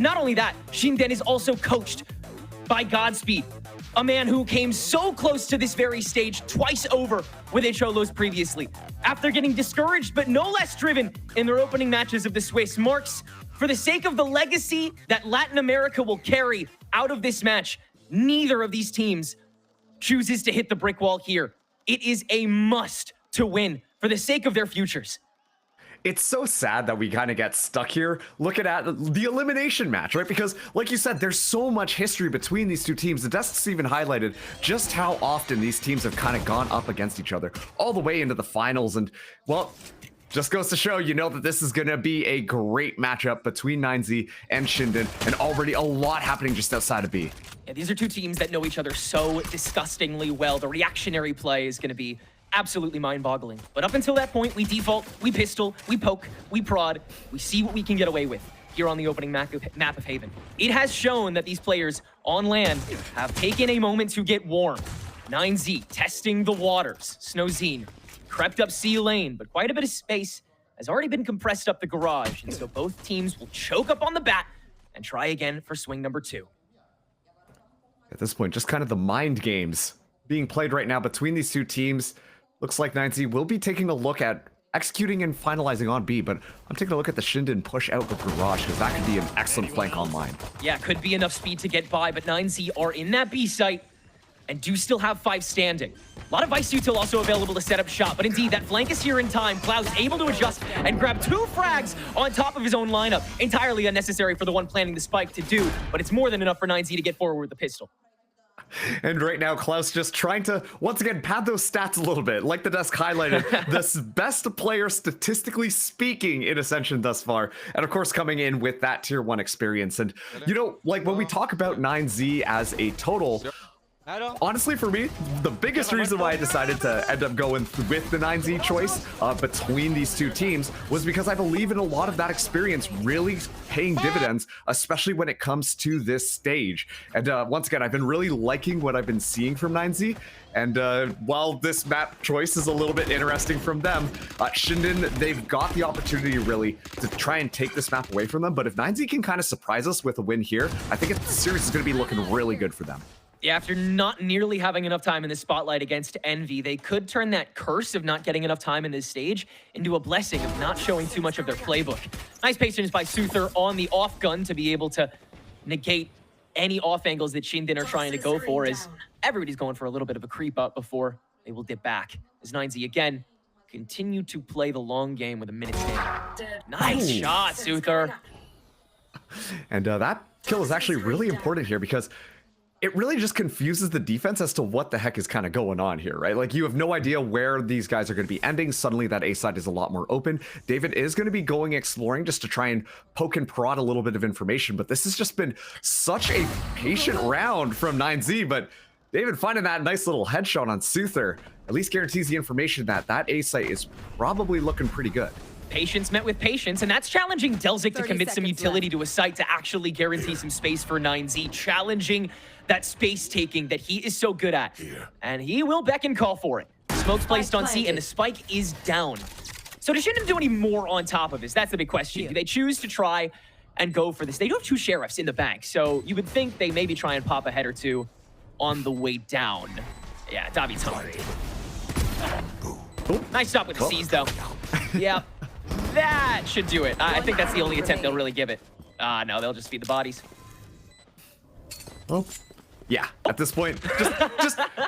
Not only that, Shinden is also coached by Godspeed, a man who came so close to this very stage twice over with Cholos previously. After getting discouraged but no less driven in their opening matches of the Swiss, Marks, for the sake of the legacy that Latin America will carry out of this match, neither of these teams chooses to hit the brick wall here. It is a must to win for the sake of their futures. It's so sad that we kind of get stuck here looking at the elimination match, right? Because like you said, there's so much history between these two teams. The desks even highlighted just how often these teams have kind of gone up against each other all the way into the finals. And well, just goes to show, you know, that this is going to be a great matchup between 9Z and Shinden, and already a lot happening just outside of B. Yeah, these are two teams that know each other so disgustingly well. The reactionary play is going to be absolutely mind-boggling. But up until that point, we default, we pistol, we poke, we prod, we see what we can get away with here on the opening map of Haven. It has shown that these players on land have taken a moment to get warm. 9Z testing the waters. Snowzine crept up C lane, but quite a bit of space has already been compressed up the garage, and so both teams will choke up on the bat and try again for swing number 2. At this point, just kind of the mind games being played right now between these two teams. Looks like 9Z will be taking a look at executing and finalizing on B, but I'm taking a look at the Shinden push out the garage, because that could be an excellent flank online. Yeah, could be enough speed to get by, but 9Z are in that B site and do still have 5 standing. A lot of Vice Util also available to set up shop, but indeed, that flank is here in time. Cloud's able to adjust and grab 2 frags on top of his own lineup. Entirely unnecessary for the one planning the spike to do, but it's more than enough for 9Z to get forward with the pistol. And right now, Klaus just trying to, once again, pad those stats a little bit. Like the desk highlighted, the best player statistically speaking in Ascension thus far. And of course, coming in with that tier 1 experience. And, you know, like when we talk about 9Z as a total, honestly, for me, the biggest reason why I decided to end up going with the 9Z choice between these two teams was because I believe in a lot of that experience really paying dividends, especially when it comes to this stage. And once again, I've been really liking what I've been seeing from 9Z. And while this map choice is a little bit interesting from them, Shinden, they've got the opportunity really to try and take this map away from them. But if 9Z can kind of surprise us with a win here, I think the series is going to be looking really good for them. Yeah, after not nearly having enough time in the spotlight against Envy, they could turn that curse of not getting enough time in this stage into a blessing of not showing too much of their playbook. Nice patience by Suther on the off gun to be able to negate any off angles that Shinden are trying to go for, as everybody's going for a little bit of a creep up before they will dip back. As 9Z again continue to play the long game with a minute standing. Nice shot, Suther. And that kill is actually really important here, because it really just confuses the defense as to what the heck is kind of going on here, right? Like, you have no idea where these guys are going to be ending. Suddenly that A side is a lot more open. David is going to be going exploring just to try and poke and prod a little bit of information, but this has just been such a patient round from 9Z. But David finding that nice little headshot on Suther at least guarantees the information that that A site is probably looking pretty good. Patience met with patience, and that's challenging Delzik to commit some utility to a site to actually guarantee some space for 9Z, challenging that space taking that he is so good at. And he will beckon call for it. Smoke's placed on C, and the spike is down. So does Shinden do any more on top of this? That's the big question. Do they choose to try and go for this? They do have 2 sheriffs in the bank, so you would think they maybe try and pop a head or 2 on the way down. Yeah, Davi's hungry. Nice stop with the C's, though. Yeah. That should do it. I think that's the only attempt they'll really give it. No, they'll just feed the bodies. Well, yeah, at this point,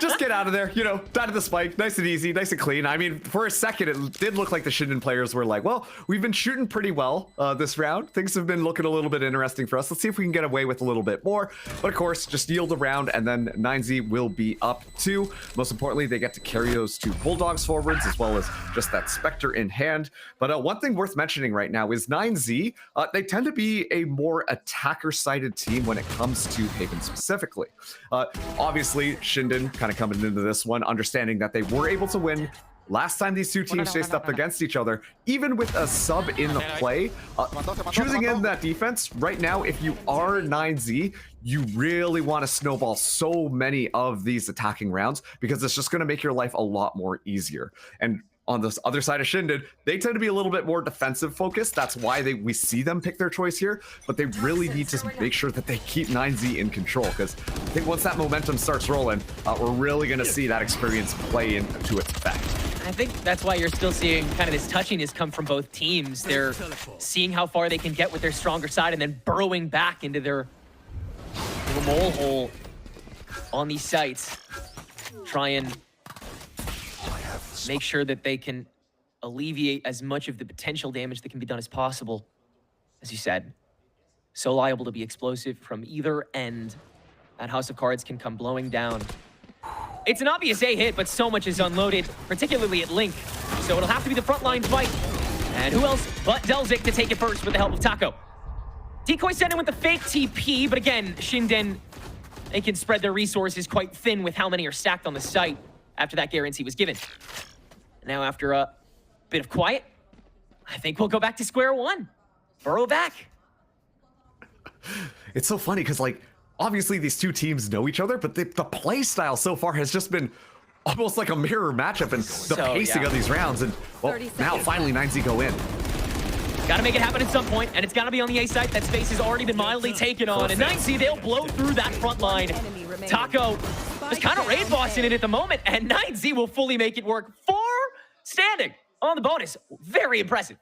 just get out of there, you know, out of the spike, nice and easy, nice and clean. I mean, for a second, it did look like the Shinden players were like, well, we've been shooting pretty well this round. Things have been looking a little bit interesting for us. Let's see if we can get away with a little bit more. But of course, just yield around, and then 9Z will be up 2. Most importantly, they get to carry those 2 Bulldogs forwards, as well as just that Spectre in hand. But one thing worth mentioning right now is 9Z, they tend to be a more attacker-sided team when it comes to Haven specifically. Obviously, Shinden kind of coming into this one, understanding that they were able to win last time these two teams faced up against each other, even with a sub in the play. Choosing in that defense, right now, if you are 9Z, you really want to snowball so many of these attacking rounds, because it's just going to make your life a lot more easier. And on this other side of Shinden, they tend to be a little bit more defensive focused. That's why we see them pick their choice here, but they really need to make sure that they keep 9Z in control, because I think once that momentum starts rolling, we're really going to see that experience play into its effect. I think that's why you're still seeing kind of this touchiness come from both teams. They're seeing how far they can get with their stronger side and then burrowing back into their little mole hole on these sites. Try and make sure that they can alleviate as much of the potential damage that can be done as possible. As you said, so liable to be explosive from either end. That House of Cards can come blowing down. It's an obvious A hit, but so much is unloaded, particularly at Link. So it'll have to be the frontline fight. And who else but Delzik to take it first with the help of Taco. Decoy sent in with the fake TP, but again, Shinden, they can spread their resources quite thin with how many are stacked on the site after that guarantee was given. Now, after a bit of quiet, I think we'll go back to square one. Burrow back. It's so funny because, like, obviously these two teams know each other, but the play style so far has just been almost like a mirror matchup and the pacing of these rounds. And, well, now finally 9Z go in. Gotta make it happen at some point, and it's gotta be on the A site. That space has already been mildly taken on. And 9Z, they'll blow through that front line. Taco is kind of raid bossing it at the moment, and 9Z will fully make it work. 4 standing on the bonus. Very impressive.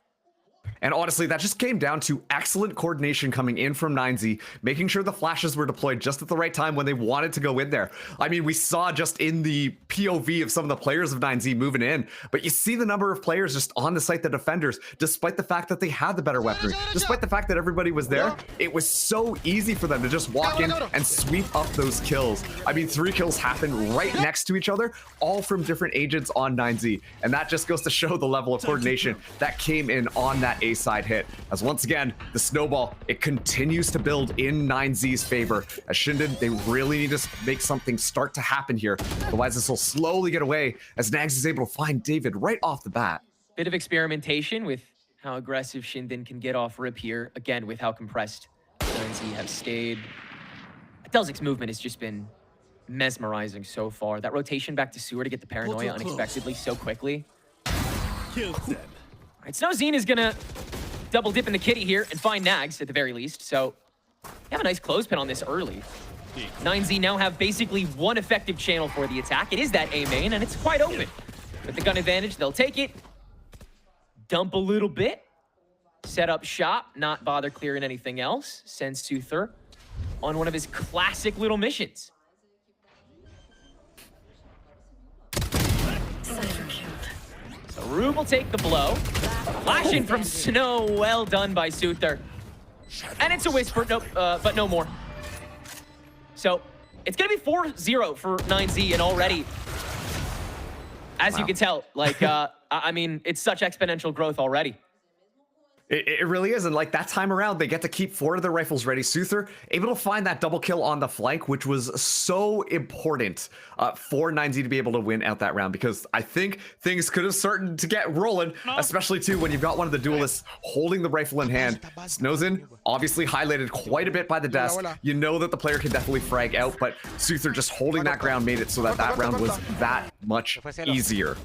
And honestly, that just came down to excellent coordination coming in from 9Z, making sure the flashes were deployed just at the right time when they wanted to go in there. I mean, we saw just in the POV of some of the players of 9Z moving in, but you see the number of players just on the site, the defenders, despite the fact that they had the better weaponry, despite the fact that everybody was there, it was so easy for them to just walk in and sweep up those kills. I mean, 3 kills happen right next to each other, all from different agents on 9Z. And that just goes to show the level of coordination that came in on that A side hit, as once again the snowball, it continues to build in 9Z's favor. As Shinden, they really need to make something start to happen here, otherwise this will slowly get away as Nags is able to find David right off the bat. Bit of experimentation with how aggressive Shinden can get off rip here, again with how compressed 9Z have stayed. Delzik's movement has just been mesmerizing so far. That rotation back to sewer to get the paranoia unexpectedly so quickly. Kill them. All right, Snowzine is gonna double dip in the kitty here and find Nags at the very least. So you have a nice clothespin on this early. 9Z now have basically one effective channel for the attack. It is that A main, and it's quite open. With the gun advantage, they'll take it, dump a little bit, set up shop, not bother clearing anything else. Send Suther on one of his classic little missions. So Rube will take the blow. Flash in from Snow, well done by Suther. And it's a whisper, nope, but no more. So it's gonna be 4-0 for 9Z, and already, as you can tell, like, I mean, it's such exponential growth already. It really is, and like that time around, they get to keep 4 of their rifles ready. Suther able to find that double kill on the flank, which was so important for 9Z to be able to win out that round, because I think things could have started to get rolling, especially too when you've got one of the duelists holding the rifle in hand. Snowzin, obviously highlighted quite a bit by the desk. You know that the player can definitely frag out, but Suther just holding that ground made it so that that round was that much easier.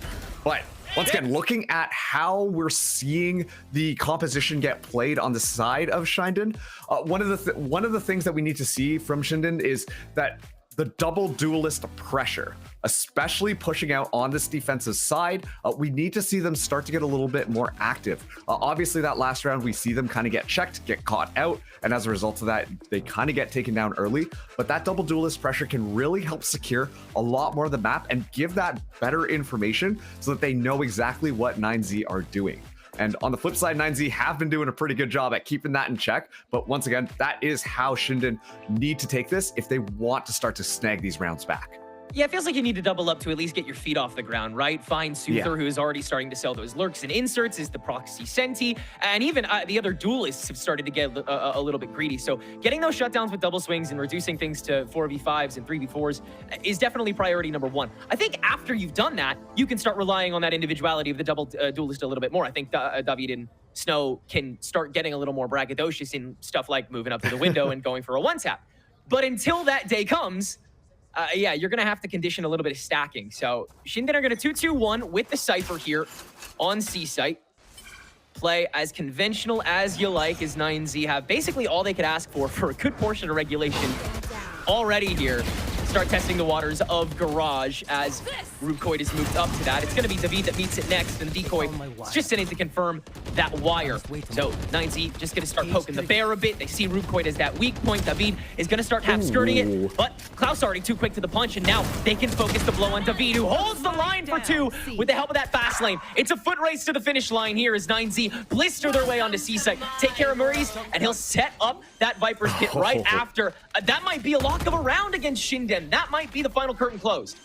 But once again, looking at how we're seeing the composition get played on the side of Shinden, one of the things that we need to see from Shinden is that the double duelist pressure, especially pushing out on this defensive side, we need to see them start to get a little bit more active. Obviously, that last round, we see them kind of get checked, get caught out, and as a result of that, they kind of get taken down early. But that double duelist pressure can really help secure a lot more of the map and give that better information so that they know exactly what 9Z are doing. And on the flip side, 9Z have been doing a pretty good job at keeping that in check. But once again, that is how Shinden need to take this if they want to start to snag these rounds back. Yeah, it feels like you need to double up to at least get your feet off the ground, right? Find Suther, who is already starting to sell those lurks and inserts, is the proxy Senti, and even the other duelists have started to get a little bit greedy. So getting those shutdowns with double swings and reducing things to 4v5s and 3v4s is definitely priority number 1. I think after you've done that, you can start relying on that individuality of the double duelist a little bit more. I think David and Snow can start getting a little more braggadocious in stuff like moving up to the window and going for a one-tap. But until that day comes, yeah, you're going to have to condition a little bit of stacking. So Shinden are going to 2-2-1 with the Cypher here on C site. Play as conventional as you like, as 9Z have basically all they could ask for a good portion of regulation already here. Start testing the waters of Garage as Rukoid has moved up to that. It's going to be David that meets it next, and Decoy is just sitting to confirm that wire. So 9Z just going to start poking the bear a bit. They see Rukoid as that weak point. David is going to start half skirting it, but Klaus already too quick to the punch, and now they can focus the blow on David, who holds the line for 2 with the help of that fast lane. It's a foot race to the finish line here as 9Z blister their way onto C-Site. Take care of Murray's, and he'll set up that Viper's pit right after. That might be a lock of a round against Shinden. That might be the final curtain closed.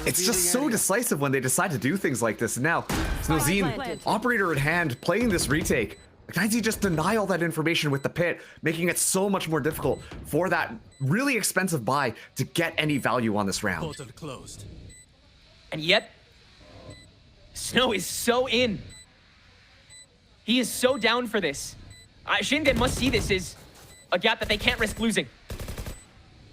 It's just so decisive when they decide to do things like this. And now, Snowzine, operator in hand, playing this retake. 9Z just deny all that information with the pit, making it so much more difficult for that really expensive buy to get any value on this round. Portal closed. And yet, Snow is so in. He is so down for this. Shinden must see this as a gap that they can't risk losing.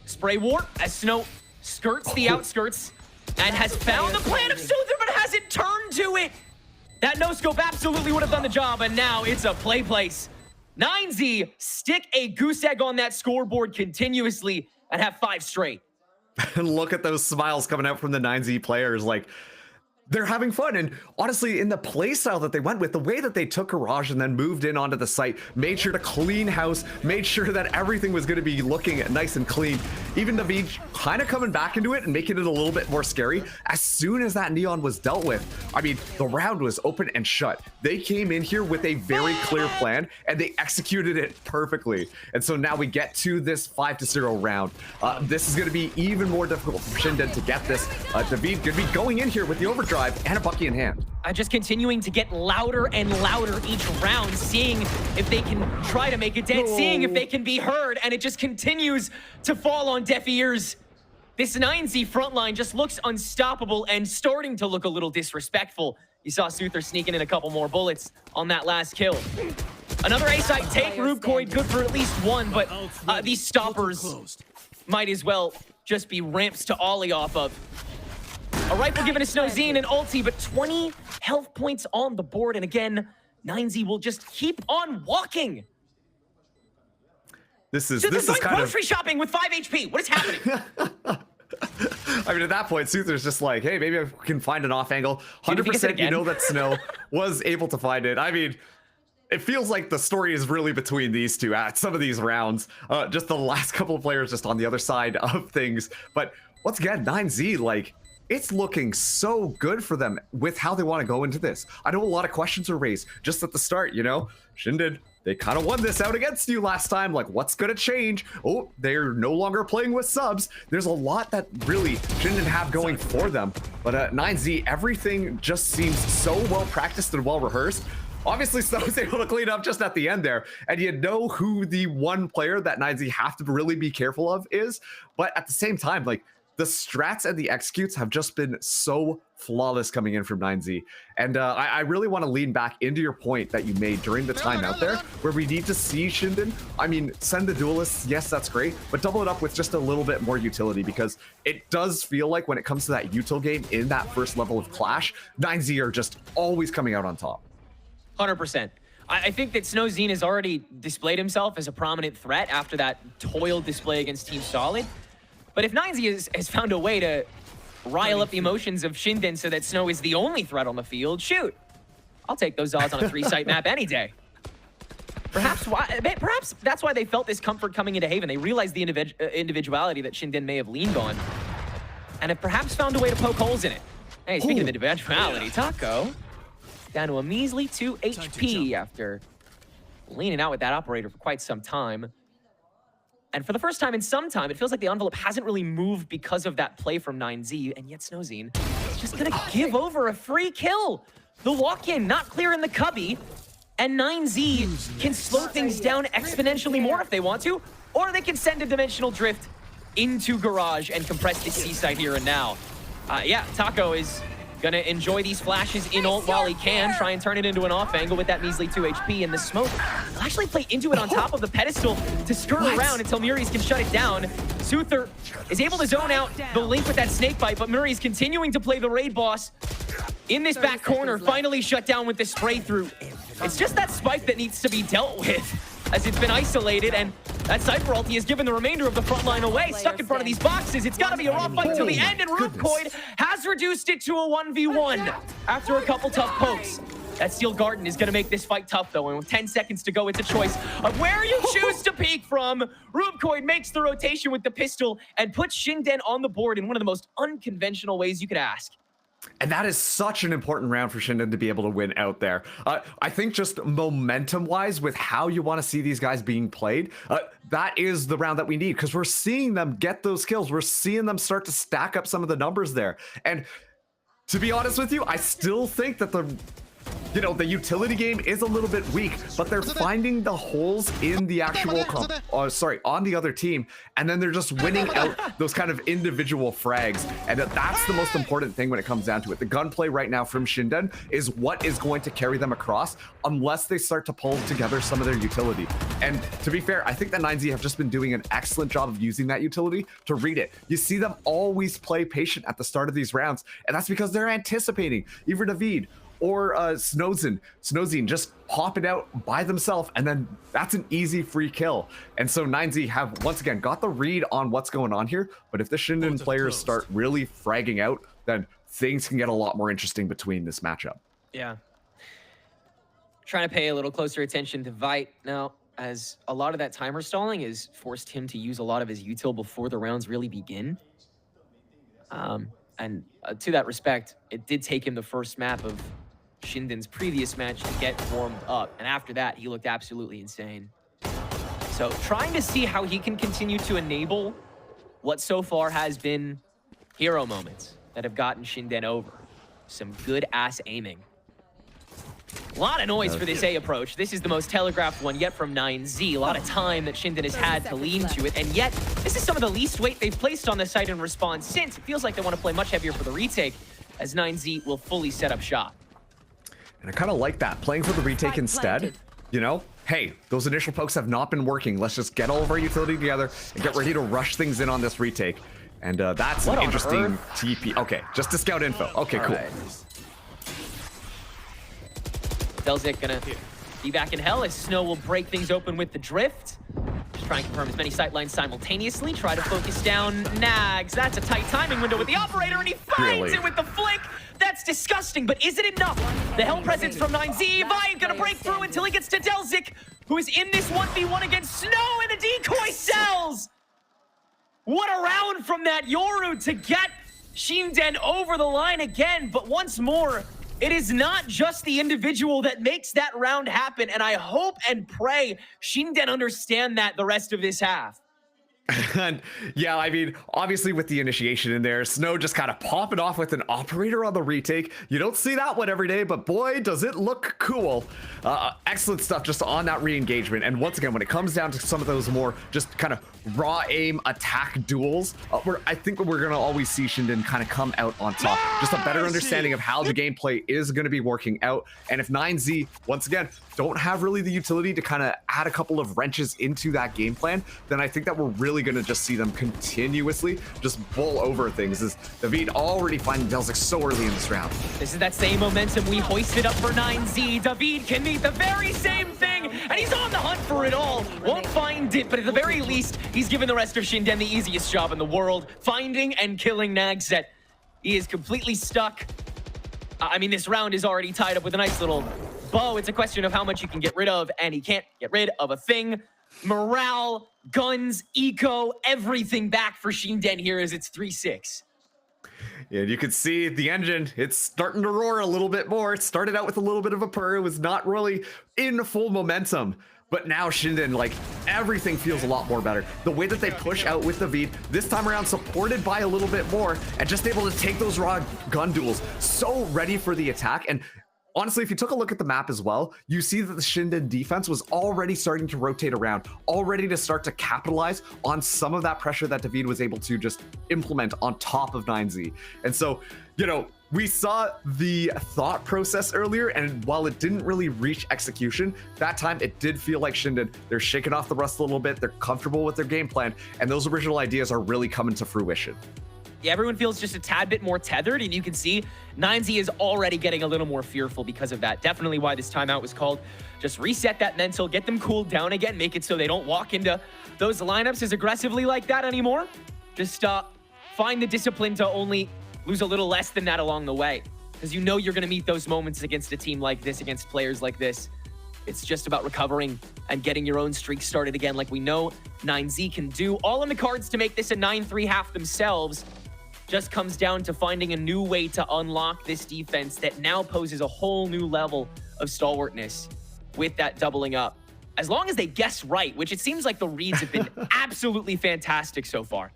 Spray Wart as Snow skirts the outskirts and has found the plan of Soother, but hasn't turned to it. That no-scope absolutely would have done the job, and now it's a play place. 9Z stick a goose egg on that scoreboard continuously and have 5 straight. And look at those smiles coming out from the 9Z players. Like, they're having fun. And honestly, in the play style that they went with, the way that they took Garage and then moved in onto the site, made sure to clean house, made sure that everything was going to be looking nice and clean. Even David kind of coming back into it and making it a little bit more scary. As soon as that Neon was dealt with, I mean, the round was open and shut. They came in here with a very clear plan and they executed it perfectly. And so now we get to this 5-0 round. This is going to be even more difficult for Shinden to get this. David going to be going in here with the overdrive and a Bucky in hand. Just continuing to get louder and louder each round, seeing if they can try to make a dent, seeing if they can be heard, and it just continues to fall on deaf ears. This 9Z frontline just looks unstoppable and starting to look a little disrespectful. You saw Soother sneaking in a couple more bullets on that last kill. Another A-side take, Rubecoid good for at least 1, but these stoppers might as well just be ramps to ollie off of. A rifle given to Snowzine and ulti, but 20 health points on the board. And again, 9Z will just keep on walking. This is like kind grocery shopping with 5 HP. What is happening? I mean, at that point, Soother's just like, hey, maybe I can find an off angle. 100% you know that Snow was able to find it. I mean, it feels like the story is really between these two at some of these rounds. Just the last couple of players just on the other side of things. But once again, 9Z, like, it's looking so good for them with how they want to go into this. I know a lot of questions are raised just at the start, you know? Shinden, they kind of won this out against you last time. Like, what's going to change? Oh, they're no longer playing with subs. There's a lot that really Shinden have going for them. But 9Z, everything just seems so well practiced and well rehearsed. Obviously, Snow was able to clean up just at the end there. And you know who the one player that 9Z have to really be careful of is. But at the same time, like, the strats and the executes have just been so flawless coming in from 9Z. And I really want to lean back into your point that you made during the time out there, where we need to see Shinden. I mean, send the duelists, yes, that's great, but double it up with just a little bit more utility, because it does feel like when it comes to that util game in that first level of Clash, 9Z are just always coming out on top. 100%. I think that Snowzine has already displayed himself as a prominent threat after that toiled display against Team Solid. But if 9Z has found a way to rile up the emotions of Shinden so that Snow is the only threat on the field, shoot, I'll take those odds on a 3-site map any day. Perhaps that's why they felt this comfort coming into Haven. They realized the individuality that Shinden may have leaned on, and have perhaps found a way to poke holes in it. Hey, speaking of individuality, Taco down to a measly 2 HP after leaning out with that operator for quite some time. And for the first time in some time, it feels like the envelope hasn't really moved because of that play from 9Z, and yet Snowzine is just gonna give over a free kill. The walk-in not clear in the cubby, and 9Z can slow things down exponentially more if they want to, or they can send a dimensional drift into Garage and compress the C-side here and now. Yeah, Taco is Gonna enjoy these flashes in ult while he can, try and turn it into an off angle with that measly 2 HP, and the smoke will actually play into it on top of the pedestal to skirt around until Muri's can shut it down. Suther is able to zone out the Link with that snake bite, but Muri's continuing to play the raid boss in this back corner, finally shut down with the spray through. It's just that spike that needs to be dealt with, as it's been isolated, and that Cypher ulti has given the remainder of the front line away. Stuck in front of these boxes. It's got to be a rough fight till the end, and Rubcoid has reduced it to a 1v1 after a couple tough pokes. That Steel Garden is going to make this fight tough, though, and with 10 seconds to go, it's a choice of where you choose to peek from. Rubcoid makes the rotation with the pistol and puts Shinden on the board in one of the most unconventional ways you could ask. And that is such an important round for Shinden to be able to win out there. I think just momentum-wise, with how you want to see these guys being played, that is the round that we need, because we're seeing them get those kills. We're seeing them start to stack up some of the numbers there. And to be honest with you, I still think that the utility game is a little bit weak, but they're finding the holes in the actual, on the other team, and then they're just winning out those kind of individual frags. And that's the most important thing when it comes down to it. The gunplay right now from Shinden is what is going to carry them across, unless they start to pull together some of their utility. And to be fair, I think that 9Z have just been doing an excellent job of using that utility to read it. You see them always play patient at the start of these rounds, and that's because they're anticipating either David or Snowzine just popping out by themselves, and then that's an easy free kill. And so 9Z have once again got the read on what's going on here, but if the Shinden players start really fragging out, then things can get a lot more interesting between this matchup. Yeah. Trying to pay a little closer attention to Vite now, as a lot of that timer stalling has forced him to use a lot of his util before the rounds really begin. And to that respect, it did take him the first map of Shinden's previous match to get warmed up, and after that he looked absolutely insane. So trying to see how he can continue to enable what so far has been hero moments that have gotten Shinden over. Some good ass aiming. A lot of noise for this A approach. This is the most telegraphed one yet from 9Z. A lot of time that Shinden has had to lean to it, and yet this is some of the least weight they've placed on the site in response since. It feels like they want to play much heavier for the retake, as 9Z will fully set up shop. And I kind of like that, playing for the retake instead. You know, hey, those initial pokes have not been working. Let's just get all of our utility together and get ready to rush things in on this retake. And that's an interesting TP. Okay, just to scout info. Okay, cool. Right. Delzik gonna be back in hell as Snow will break things open with the drift. Just try and confirm as many sightlines simultaneously. Try to focus down Nags. That's a tight timing window with the operator, and he finds it with the flick. That's disgusting, but is it enough? The hell presence from 9Z. Vite gonna break through until he gets to Delzik, who is in this 1v1 against Snow, and the decoy sells. What a round from that Yoru to get Shinden over the line again, but once more, it is not just the individual that makes that round happen, and I hope and pray Shinden understand that the rest of this half. And yeah, I mean, obviously with the initiation in there, Snow just kind of popping off with an operator on the retake. You don't see that one every day, but boy, does it look cool. Excellent stuff just on that re-engagement. And once again, when it comes down to some of those more just kind of raw aim attack duels, I think we're going to always see Shinden kind of come out on top. Just a better understanding of how the gameplay is going to be working out. And if 9Z, once again, don't have really the utility to kind of add a couple of wrenches into that game plan, then I think that we're really going to just see them continuously just bowl over things, as David already finding Delzik so early in this round. This is that same momentum we hoisted up for 9Z. David can meet the very same thing, and he's on the hunt for it all. Won't find it, but at the very least, he's given the rest of Shinden the easiest job in the world, finding and killing Nagset. He is completely stuck. I mean, this round is already tied up with a nice little bow. It's a question of how much you can get rid of, and he can't get rid of a thing. Morale, guns, eco, everything back for Shinden here as it's 3-6. Yeah, you can see the engine, it's starting to roar a little bit more. It started out with a little bit of a purr. It was not really in full momentum. But now Shinden, like, everything feels a lot more better. The way that they push out with the David, this time around supported by a little bit more, and just able to take those raw gun duels. So ready for the attack. And honestly, if you took a look at the map as well, you see that the Shinden defense was already starting to rotate around, already to start to capitalize on some of that pressure that David was able to just implement on top of 9Z. And so, you know, we saw the thought process earlier, and while it didn't really reach execution, that time it did feel like Shinden, they're shaking off the rust a little bit, they're comfortable with their game plan, and those original ideas are really coming to fruition. Yeah, everyone feels just a tad bit more tethered, and you can see 9Z is already getting a little more fearful because of that. Definitely why this timeout was called. Just reset that mental, get them cooled down again, make it so they don't walk into those lineups as aggressively like that anymore. Just find the discipline to only lose a little less than that along the way, because you know you're going to meet those moments against a team like this, against players like this. It's just about recovering and getting your own streak started again, like we know 9Z can do. All in the cards to make this a 9-3 half themselves. Just comes down to finding a new way to unlock this defense that now poses a whole new level of stalwartness with that doubling up. As long as they guess right, which it seems like the reads have been absolutely fantastic so far.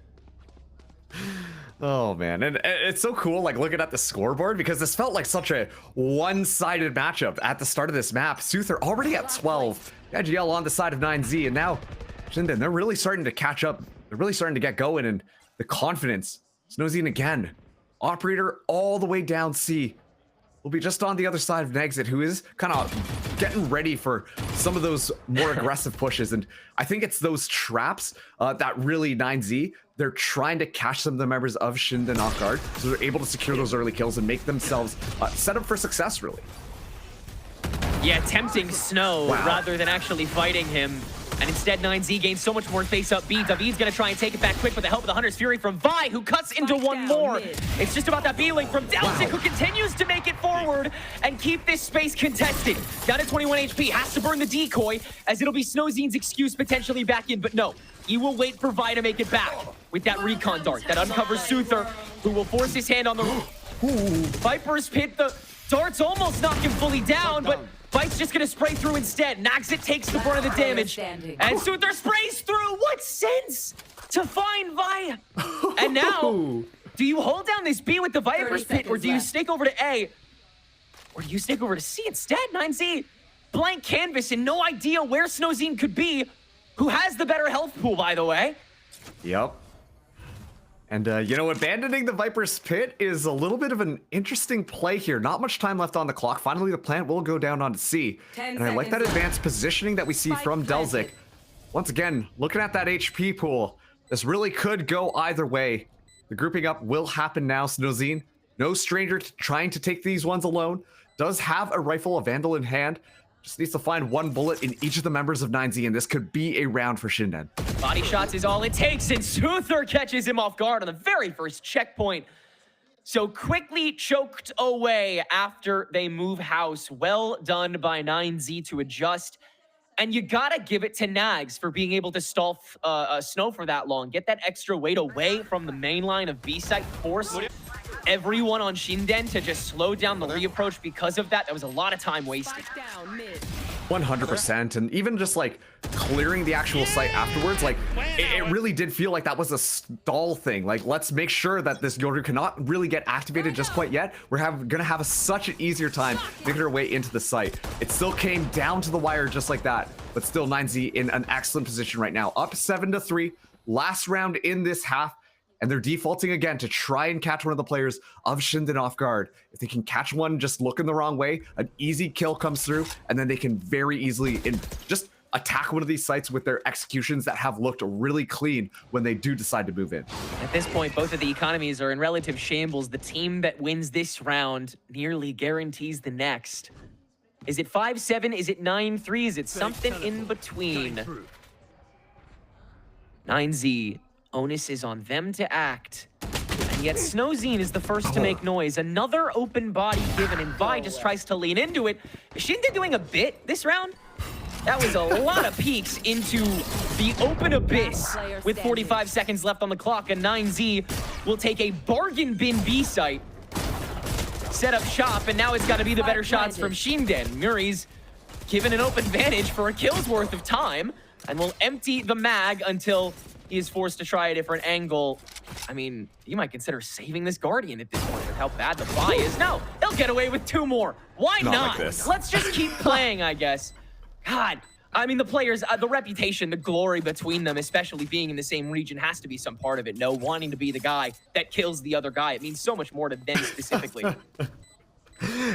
Oh man, and it's so cool like looking at the scoreboard, because this felt like such a one-sided matchup at the start of this map. Suther already at 12, IGL on the side of 9Z, and now Shinden, they're really starting to catch up. They're really starting to get going, and the confidence. Snowzine again, operator all the way down C. Will be just on the other side of an exit, who is kind of getting ready for some of those more aggressive pushes. And I think it's those traps that really 9Z, they're trying to catch some of the members of Shinden off guard, so they're able to secure those early kills and make themselves set up for success, really. Yeah, tempting Snow rather than actually fighting him. And instead, 9Z gains so much more face-up B. David's going to try and take it back quick with the help of the Hunter's Fury from Vi, who cuts into one more. It's just about that B-Link from Delsic, who continues to make it forward and keep this space contested. Down to 21 HP, has to burn the decoy, as it'll be Snowzine's excuse potentially back in. But no, he will wait for Vi to make it back with that recon dart that uncovers Suther, who will force his hand on the... Viper's Pit, the darts almost knock him fully down, but... Vite's just gonna spray through instead. Naxit takes the brunt of the damage. And Suther sprays through. What sense to find Vi? And now, do you hold down this B with the Viper's Pit, or do you snake over to A? Or do you snake over to C instead? 9Z, blank canvas and no idea where Snowzine could be, who has the better health pool, by the way. Yep. And you know, abandoning the Viper's Pit is a little bit of an interesting play here. Not much time left on the clock. Finally, the plant will go down onto C. And I like that advanced positioning that we see from Delsic. Once again, looking at that HP pool, this really could go either way. The grouping up will happen now. Snowzine, no stranger to trying to take these ones alone. Does have a rifle, a Vandal in hand. Just needs to find one bullet in each of the members of 9Z, and this could be a round for Shinden. Body shots is all it takes, and Suther catches him off guard on the very first checkpoint. So quickly choked away after they move house. Well done by 9Z to adjust. And you gotta give it to Nags for being able to stall Snow for that long. Get that extra weight away from the main line of B-site, force everyone on Shinden to just slow down the reapproach. Because of that, that was a lot of time wasted. 100%, and even just like clearing the actual site afterwards, like it really did feel like that was a stall thing. Like, let's make sure that this Yoru cannot really get activated just quite yet. We're gonna have such an easier time making our way into the site. It still came down to the wire just like that, but still 9Z in an excellent position right now, up 7-3, last round in this half. And they're defaulting again to try and catch one of the players of Shinden off guard. If they can catch one just looking the wrong way, an easy kill comes through, and then they can very easily just attack one of these sites with their executions that have looked really clean when they do decide to move in. At this point, both of the economies are in relative shambles. The team that wins this round nearly guarantees the next. Is it 5-7? Is it 9-3? Is it something in between? 9Z. Onus is on them to act. And yet Snowzine is the first to make noise. Another open body given, and Vi just tries to lean into it. Is Shinden doing a bit this round? That was a lot of peeks into the open abyss with 45 seconds left on the clock, and 9Z will take a bargain bin B site, set up shop, and now it's got to be the better shots from Shinden. Murray's given an open vantage for a kill's worth of time, and will empty the mag until he is forced to try a different angle. I mean, you might consider saving this Guardian at this point with how bad the buy is. No, they'll get away with 2 more. Why not? Like this. Let's just keep playing, I guess. God, I mean, the players, the reputation, the glory between them, especially being in the same region, has to be some part of it. No, wanting to be the guy that kills the other guy. It means so much more to them specifically.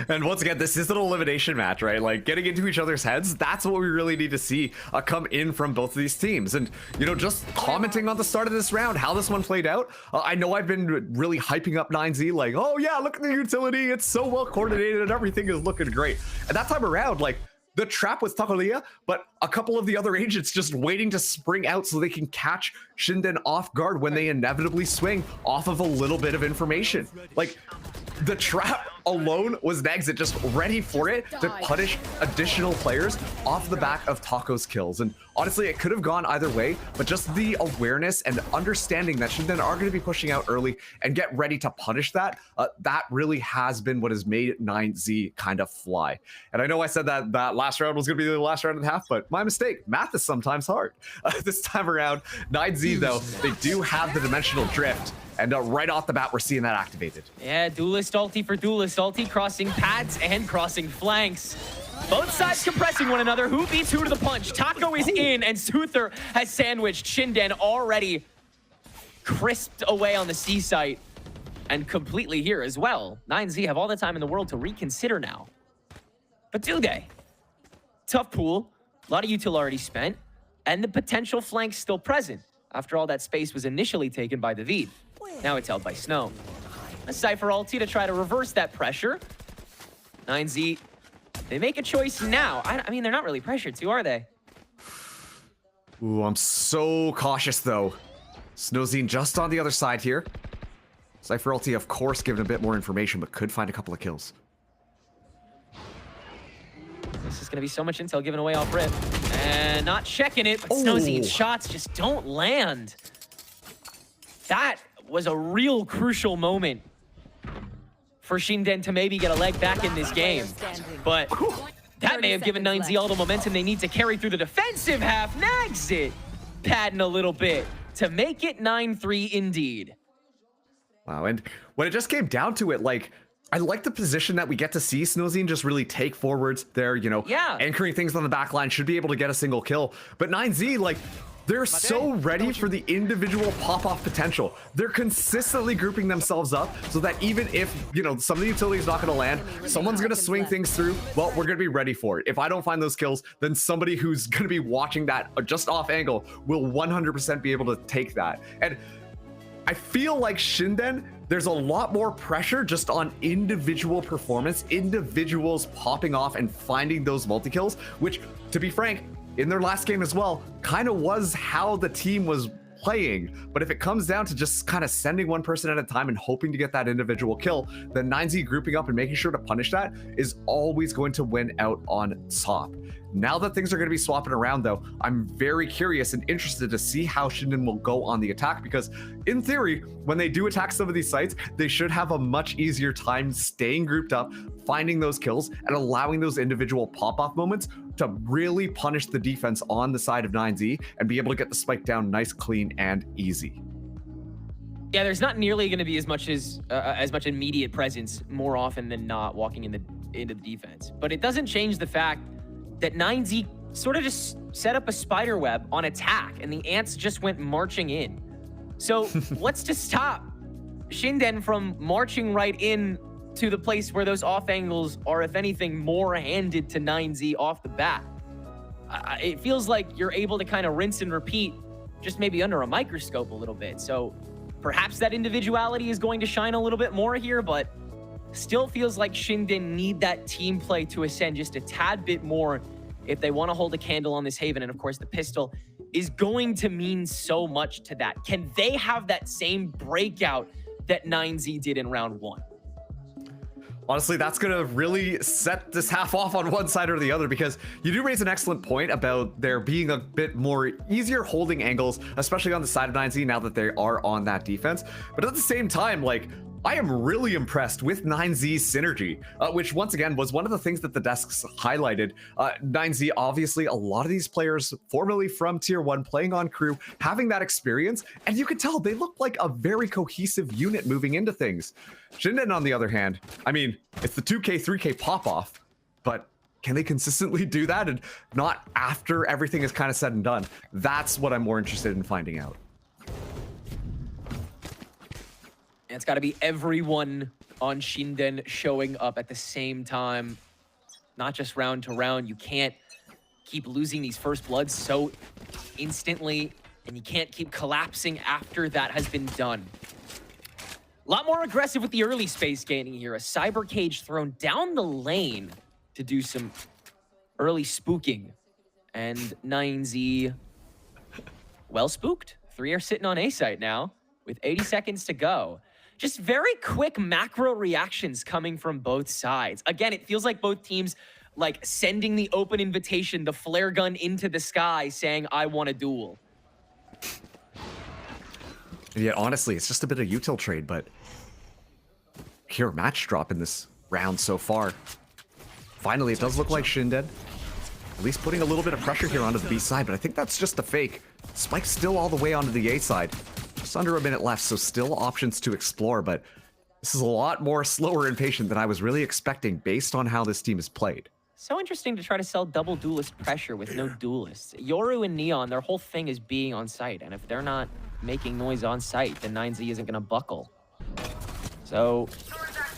And once again, this is an elimination match, right? Like, getting into each other's heads, that's what we really need to see come in from both of these teams. And, you know, just commenting on the start of this round, how this one played out, I know I've been really hyping up 9Z, like, oh yeah, look at the utility, it's so well coordinated and everything is looking great. And that time around, like, the trap was Takolia, but a couple of the other agents just waiting to spring out so they can catch Shinden off guard when they inevitably swing off of a little bit of information. Like, the trap alone was an exit, just ready for it to punish additional players off the back of Taco's kills. And honestly, it could have gone either way, but just the awareness and understanding that Shinden are going to be pushing out early and get ready to punish that, that really has been what has made 9Z kind of fly. And I know I said that that last round was going to be the last round and a half, but my mistake. Math is sometimes hard. This time around, 9Z, though, they do have the dimensional drift. And right off the bat, we're seeing that activated. Yeah, duelist ulti for duelist ulti, crossing pads and crossing flanks. Both sides compressing one another. Who beats who to the punch? Taco is in, and Suther has sandwiched Shinden already crisped away on the C site and completely here as well. 9Z have all the time in the world to reconsider now. But do they? Tough pool, a lot of util already spent, and the potential flank still present after all that space was initially taken by the Veed. Now it's held by Snow. A Cypher ulti to try to reverse that pressure. 9Z, they make a choice now. I mean, they're not really pressured to, are they? Ooh, I'm so cautious, though. Snowzine just on the other side here. Cypher ulti, of course, given a bit more information, but could find a couple of kills. This is going to be so much intel given away off rip. And not checking it, but Snowzine's shots just don't land. That was a real crucial moment for Shinden to maybe get a leg back in this game. But that may have given 9Z all the momentum they need to carry through the defensive half. Nags it, padding a little bit to make it 9-3 indeed. Wow, and when it just came down to it, like, I like the position that we get to see Snowzine just really take forwards there, you know, anchoring things on the back line, should be able to get a single kill. But 9Z, like, they're so ready for the individual pop-off potential. They're consistently grouping themselves up so that even if, you know, some of the utility is not going to land, someone's going to swing things through, well, we're going to be ready for it. If I don't find those kills, then somebody who's going to be watching that just off angle will 100% be able to take that. And I feel like Shinden, there's a lot more pressure just on individual performance, individuals popping off and finding those multi-kills, which, to be frank, in their last game as well, kind of was how the team was playing. But if it comes down to just kind of sending one person at a time and hoping to get that individual kill, then 9Z grouping up and making sure to punish that is always going to win out on top. Now that things are going to be swapping around, though, I'm very curious and interested to see how Shinden will go on the attack, because in theory, when they do attack some of these sites, they should have a much easier time staying grouped up, finding those kills, and allowing those individual pop-off moments to really punish the defense on the side of 9Z and be able to get the spike down nice, clean, and easy. Yeah, there's not nearly going to be as much immediate presence more often than not walking into the defense. But it doesn't change the fact that 9Z sort of just set up a spider web on attack, and the ants just went marching in. So what's to stop Shinden from marching right in to the place where those off angles are, if anything, more handed to 9Z off the bat? It feels like you're able to kind of rinse and repeat, just maybe under a microscope a little bit. So perhaps that individuality is going to shine a little bit more here, but still feels like Shinden need that team play to ascend just a tad bit more if they want to hold a candle on this Haven. And of course, the pistol is going to mean so much to that. Can they have that same breakout that 9Z did in round one? Honestly, that's going to really set this half off on one side or the other, because you do raise an excellent point about there being a bit more easier holding angles, especially on the side of 9Z now that they are on that defense. But at the same time, like, I am really impressed with 9Z's synergy, which once again was one of the things that the desks highlighted. 9Z, obviously, a lot of these players formerly from Tier 1 playing on crew, having that experience, and you could tell they look like a very cohesive unit moving into things. Shinden, on the other hand, I mean, it's the 2K, 3K pop-off, but Can they consistently do that and not after everything is kind of said and done? That's what I'm more interested in finding out. It's got to be everyone on Shinden showing up at the same time, not just round to round. You can't keep losing these first bloods so instantly, and you can't keep collapsing after that has been done. A lot more aggressive with the early space gaining here. A cyber cage thrown down the lane to do some early spooking. And 9Z, well spooked. 3 are sitting on A site now with 80 seconds to go. Just very quick macro reactions coming from both sides. Again, it feels like both teams like sending the open invitation, the flare gun into the sky saying, I want a duel. And yet, honestly, it's just a bit of util trade, but pure match drop in this round so far. Finally, it does look like Shinden at least putting a little bit of pressure here onto the B side, but I think that's just a fake. Spike's still all the way onto the A side. Just under a minute left, so still options to explore, but this is a lot more slower and patient than I was really expecting based on how this team has played. So interesting to try to sell double duelist pressure with no duelists. Yoru and Neon, their whole thing is being on site, and if they're not making noise on site, then 9Z isn't going to buckle. So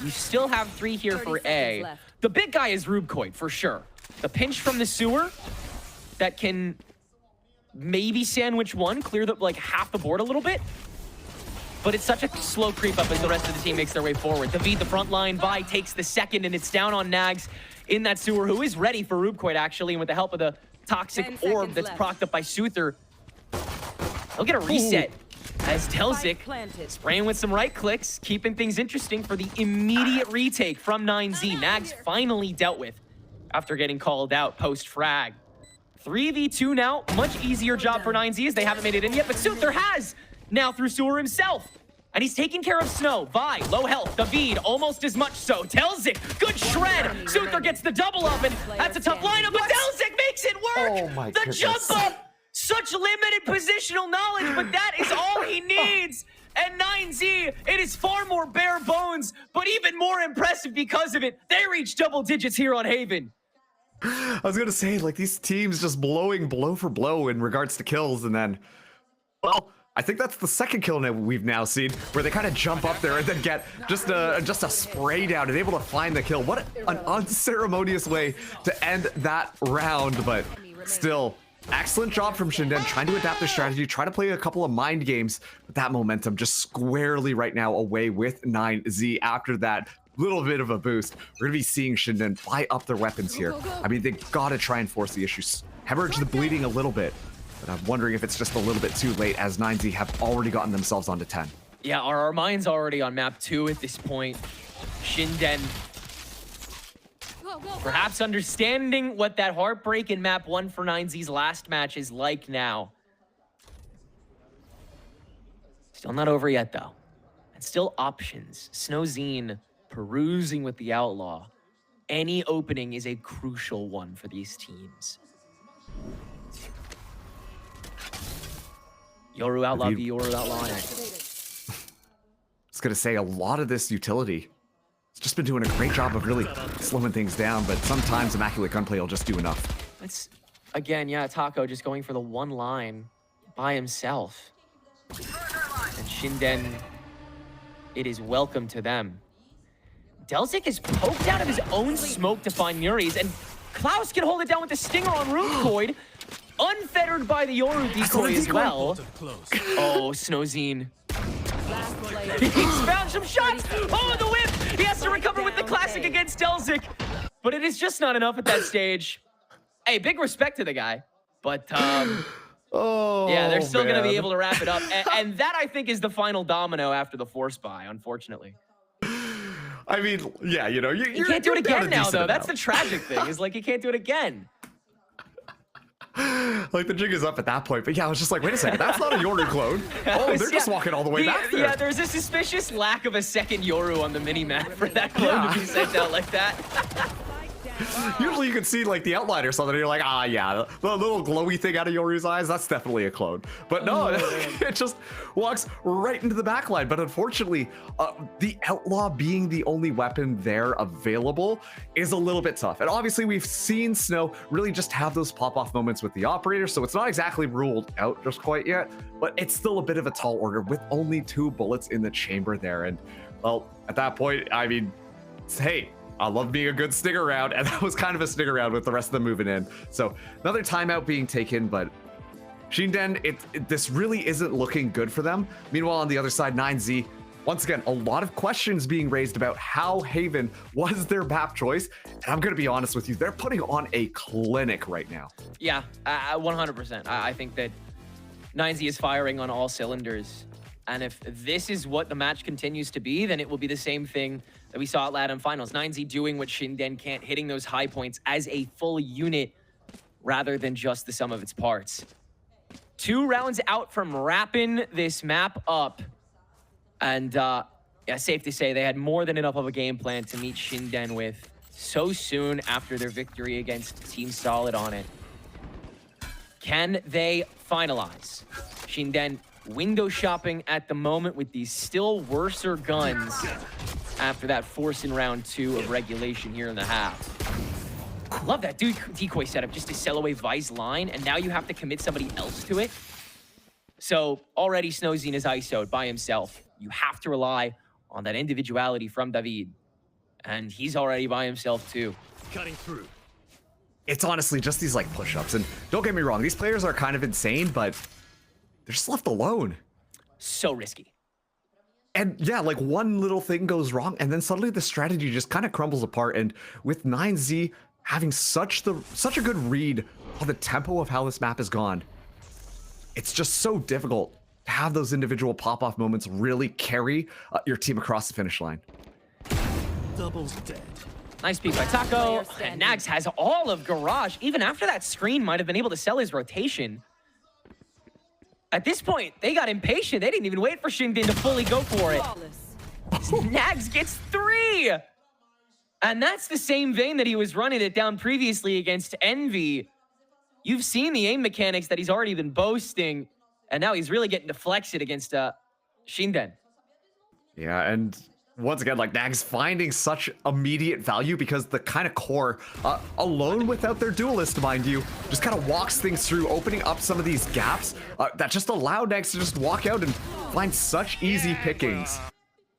you still have 3 here for A. The big guy is Rubcoid, for sure. The pinch from the sewer that can maybe sandwich one, clear the, like half the board a little bit. But it's such a slow creep up as the rest of the team makes their way forward. David, the front line, Vi takes the second, and it's down on Nags in that sewer, who is ready for Rubcoid, actually, and with the help of the toxic orb that's procced up by Suther, he'll get a reset. As Telzik spraying with some right clicks, keeping things interesting for the immediate retake from 9Z. Nags finally dealt with after getting called out post-frag. 3v2 now, much easier job for 9Z as they haven't made it in yet, but Suther has now through sewer himself. And he's taking care of Snow. Vi, low health. David, almost as much so. Telzik, good shred. Suther gets the double up, and that's a tough lineup, but Telzik makes it work! Oh my the goodness. Jump up! Such limited positional knowledge, but that is all he needs. And 9Z, it is far more bare bones, but even more impressive because of it. They reach double digits here on Haven. I was gonna say, like, these teams just blowing blow for blow in regards to kills, and then, well, I think that's the second kill that we've now seen, where they kind of jump up there and then get just a spray down and able to find the kill. What an unceremonious way to end that round, but still, excellent job from Shinden, trying to adapt their strategy, try to play a couple of mind games, but that momentum just squarely right now away with 9Z after that little bit of a boost. We're gonna be seeing Shinden fly up their weapons here. I mean, they gotta try and force the issues, hemorrhage the bleeding a little bit, but I'm wondering if it's just a little bit too late as 9Z have already gotten themselves onto 10. Yeah, our mind's already on map 2 at this point. Shinden perhaps understanding what that heartbreak in map 1 for 9Z's last match is like now. Still not over yet, though. And still options. Snowzine perusing with the Outlaw. Any opening is a crucial one for these teams. Yoru Outlaw v Yoru Outlaw. I was gonna say, a lot of this utility, it's just been doing a great job of really slowing things down, but sometimes Immaculate Gunplay will just do enough. It's, again, yeah, Taco just going for the one line by himself. And Shinden, it is welcome to them. Delzik is poked out of his own smoke to find Yuri's, and Klaus can hold it down with the stinger on Rubcoid, unfettered by the Yoru decoy as well. Oh, Snowzine. He's found some shots! Oh, the whip! He has to recover with the classic against Delzik. But it is just not enough at that stage. Hey, big respect to the guy. But, oh, yeah, they're still going to be man. able to wrap it up. And that, I think, is the final domino after the force buy, unfortunately. I mean, yeah, you know, You can't do it again now, though. That's the tragic thing, is like, you can't do it again. Like, the jig is up at that point, but yeah, I was just like, wait a second, that's not a Yoru clone. Oh, they're just walking all the way back there. Yeah, there's a suspicious lack of a second Yoru on the mini-map for that clone to be sent out like that. Usually you can see like the outline or something and you're like, ah, yeah, the little glowy thing out of Yoru's eyes, that's definitely a clone. But no, it just walks right into the backline. But unfortunately, the Outlaw being the only weapon there available is a little bit tough. And obviously we've seen Snow really just have those pop-off moments with the Operator, so it's not exactly ruled out just quite yet, but it's still a bit of a tall order with only 2 bullets in the chamber there. And well, at that point, I mean, hey, I love being a good stinger round, and that was kind of a stinger round with the rest of them moving in. So another timeout being taken, but Shinden, this really isn't looking good for them. Meanwhile, on the other side, 9Z, once again, a lot of questions being raised about how Haven was their map choice. And I'm going to be honest with you, they're putting on a clinic right now. Yeah, 100%. I think that 9Z is firing on all cylinders. And if this is what the match continues to be, then it will be the same thing that we saw at LATAM Finals. 9Z doing what Shinden can't, hitting those high points as a full unit rather than just the sum of its parts. 2 rounds out from wrapping this map up. And yeah, safe to say they had more than enough of a game plan to meet Shinden with so soon after their victory against Team Solid on it. Can they finalize? Shinden window shopping at the moment with these still worser guns after that force in round 2 of regulation here in the half. Love that decoy setup just to sell away Vi's line, and now you have to commit somebody else to it. So already Snowzine is ISO'd by himself. You have to rely on that individuality from David. And he's already by himself too. Cutting through. It's honestly just these like push-ups. And don't get me wrong, these players are kind of insane, but they're just left alone. So risky. And yeah, like one little thing goes wrong and then suddenly the strategy just kind of crumbles apart. And with 9Z having such a good read on the tempo of how this map has gone, it's just so difficult to have those individual pop-off moments really carry your team across the finish line. Double's dead. Nice peek by Taco. And Nags has all of Garage. Even after that screen, might have been able to sell his rotation. At this point, they got impatient. They didn't even wait for Shinden to fully go for it. Nags gets 3. And that's the same vein that he was running it down previously against Envy. You've seen the aim mechanics that he's already been boasting. And now he's really getting to flex it against Shinden. Yeah, and once again, like Nags finding such immediate value because the kind of core, alone without their duelist, mind you, just kind of walks things through, opening up some of these gaps that just allow Nags to just walk out and find such easy pickings. I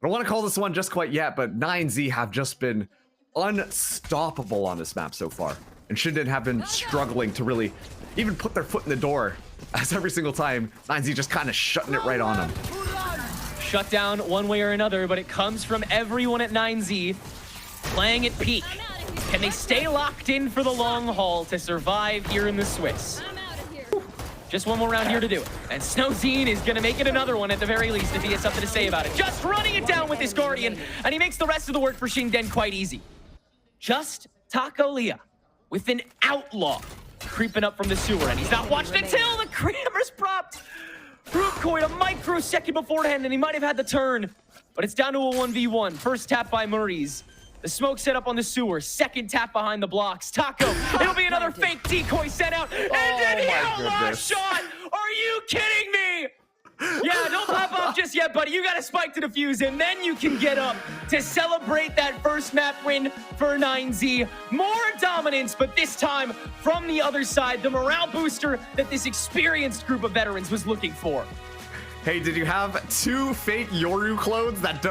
don't want to call this one just quite yet, but 9Z have just been unstoppable on this map so far. And Shinden have been struggling to really even put their foot in the door, as every single time 9Z just kind of shutting it right on them. Shut down one way or another, but it comes from everyone at 9Z playing at peak. Can they stay locked in for the long haul to survive here in the Swiss? Just one more round here to do it. And Snowzine is going to make it another one at the very least if he has something to say about it. Just running it down with his Guardian, and he makes the rest of the work for Shinden quite easy. Just Taco Leah with an Outlaw creeping up from the sewer, and he's not watched until the camera's propped. Brucoid a microsecond beforehand, and he might have had the turn, but it's down to a 1v1. First tap by Murray's. The smoke set up on the sewer. Second tap behind the blocks. Taco, it'll be another fake decoy sent out, and then the Outlaw shot. Are you kidding me? Yeah, don't pop off just yet, buddy. You got a spike to defuse, and then you can get up to celebrate that first map win for 9Z. More dominance, but this time from the other side, the morale booster that this experienced group of veterans was looking for. Hey, did you have 2 fake Yoru clones that